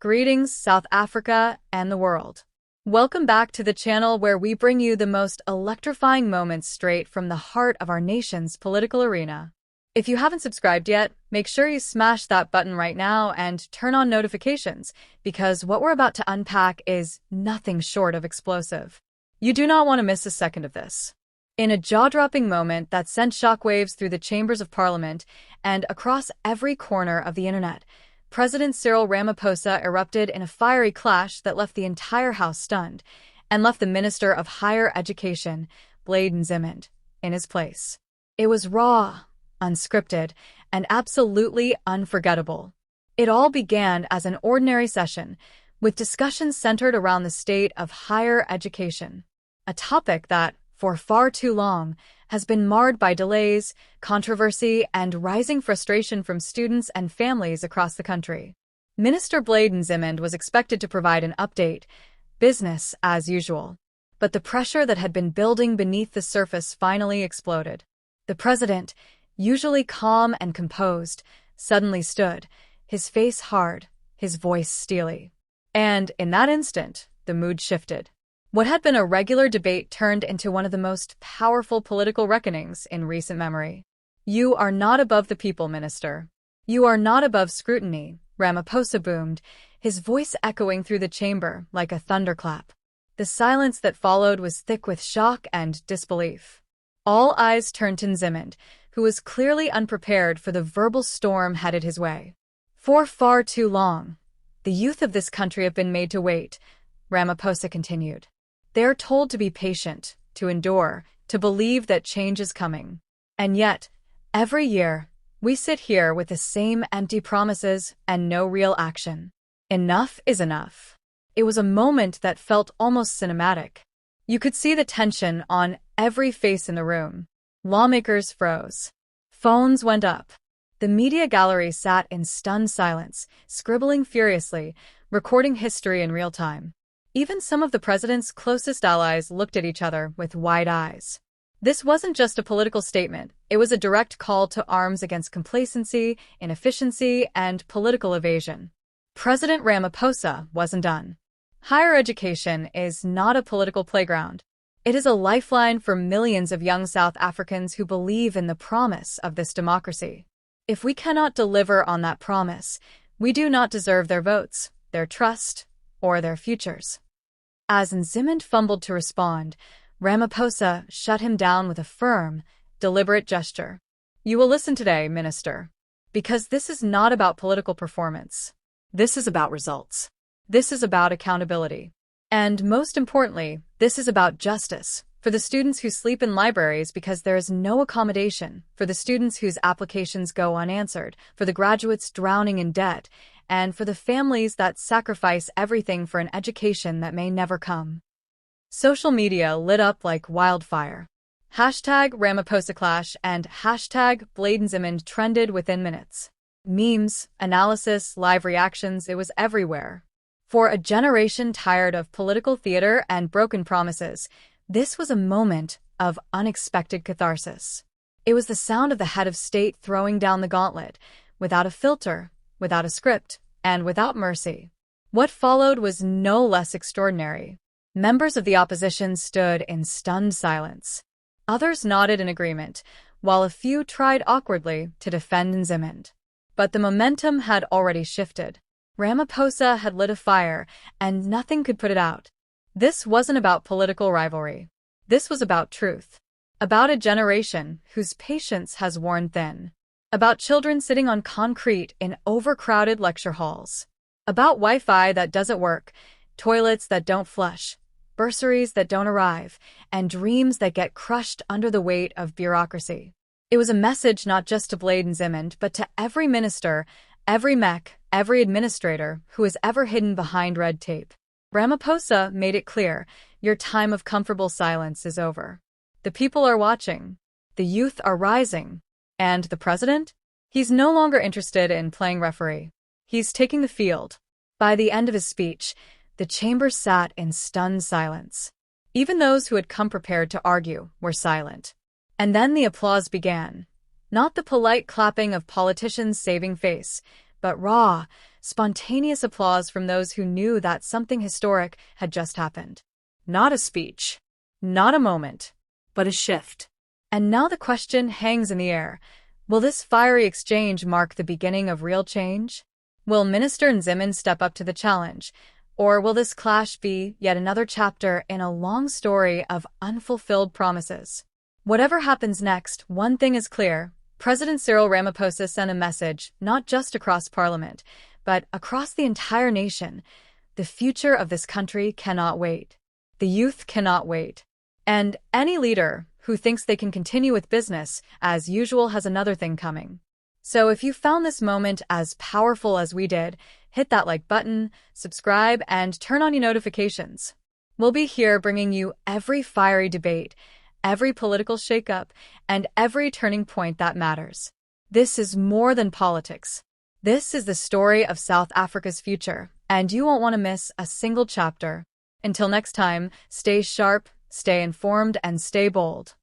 Greetings, South Africa and the world. Welcome back to the channel where we bring you the most electrifying moments straight from the heart of our nation's political arena. If you haven't subscribed yet, make sure you smash that button right now and turn on notifications, because what we're about to unpack is nothing short of explosive. You do not want to miss a second of this. In a jaw-dropping moment that sent shockwaves through the chambers of Parliament and across every corner of the internet, President Cyril Ramaphosa erupted in a fiery clash that left the entire House stunned and left the Minister of Higher Education, Blade Nzimande, in his place. It was raw, unscripted, and absolutely unforgettable. It all began as an ordinary session, with discussions centered around the state of higher education, a topic that, for far too long, has been marred by delays, controversy, and rising frustration from students and families across the country. Minister Blade Nzimande was expected to provide an update, business as usual. But the pressure that had been building beneath the surface finally exploded. The president, usually calm and composed, suddenly stood, his face hard, his voice steely. And in that instant, the mood shifted. What had been a regular debate turned into one of the most powerful political reckonings in recent memory. "You are not above the people, Minister. You are not above scrutiny," Ramaphosa boomed, his voice echoing through the chamber like a thunderclap. The silence that followed was thick with shock and disbelief. All eyes turned to Nzimande, who was clearly unprepared for the verbal storm headed his way. "For far too long, the youth of this country have been made to wait," Ramaphosa continued. "They are told to be patient, to endure, to believe that change is coming. And yet, every year, we sit here with the same empty promises and no real action. Enough is enough." It was a moment that felt almost cinematic. You could see the tension on every face in the room. Lawmakers froze. Phones went up. The media gallery sat in stunned silence, scribbling furiously, recording history in real time. Even some of the president's closest allies looked at each other with wide eyes. This wasn't just a political statement, it was a direct call to arms against complacency, inefficiency, and political evasion. President Ramaphosa wasn't done. Higher education is not a political playground. It is a lifeline for millions of young South Africans who believe in the promise of this democracy. If we cannot deliver on that promise, we do not deserve their votes, their trust, or their futures. As Nzimande fumbled to respond, Ramaphosa shut him down with a firm, deliberate gesture. "You will listen today, Minister, because this is not about political performance. This is about results. This is about accountability. And most importantly, this is about justice for the students who sleep in libraries because there is no accommodation, for the students whose applications go unanswered, for the graduates drowning in debt, and for the families that sacrifice everything for an education that may never come." Social media lit up like wildfire. Hashtag Ramaphosa Clash and hashtag Blade Nzimande trended within minutes. Memes, analysis, live reactions, it was everywhere. For a generation tired of political theater and broken promises, this was a moment of unexpected catharsis. It was the sound of the head of state throwing down the gauntlet, without a filter, without a script, and without mercy. What followed was no less extraordinary. Members of the opposition stood in stunned silence. Others nodded in agreement, while a few tried awkwardly to defend Nzimande. But the momentum had already shifted. Ramaphosa had lit a fire, and nothing could put it out. This wasn't about political rivalry. This was about truth. About a generation whose patience has worn thin. About children sitting on concrete in overcrowded lecture halls. About Wi-Fi that doesn't work, toilets that don't flush, bursaries that don't arrive, and dreams that get crushed under the weight of bureaucracy. It was a message not just to Blade Nzimande, but to every minister, every mech, every administrator who has ever hidden behind red tape. Ramaphosa made it clear, your time of comfortable silence is over. The people are watching. The youth are rising. And the president? He's no longer interested in playing referee. He's taking the field. By the end of his speech, the chamber sat in stunned silence. Even those who had come prepared to argue were silent. And then the applause began. Not the polite clapping of politicians saving face, but raw, spontaneous applause from those who knew that something historic had just happened. Not a speech, not a moment, but a shift. And now the question hangs in the air. Will this fiery exchange mark the beginning of real change? Will Minister Nziman step up to the challenge? Or will this clash be yet another chapter in a long story of unfulfilled promises? Whatever happens next, one thing is clear. President Cyril Ramaphosa sent a message, not just across Parliament, but across the entire nation. The future of this country cannot wait. The youth cannot wait. And any leader who thinks they can continue with business as usual has another thing coming. So if you found this moment as powerful as we did, hit that like button, subscribe, and turn on your notifications. We'll be here bringing you every fiery debate, every political shakeup, and every turning point that matters. This is more than politics. This is the story of South Africa's future, and you won't want to miss a single chapter. Until next time, stay sharp, stay informed, and stay bold.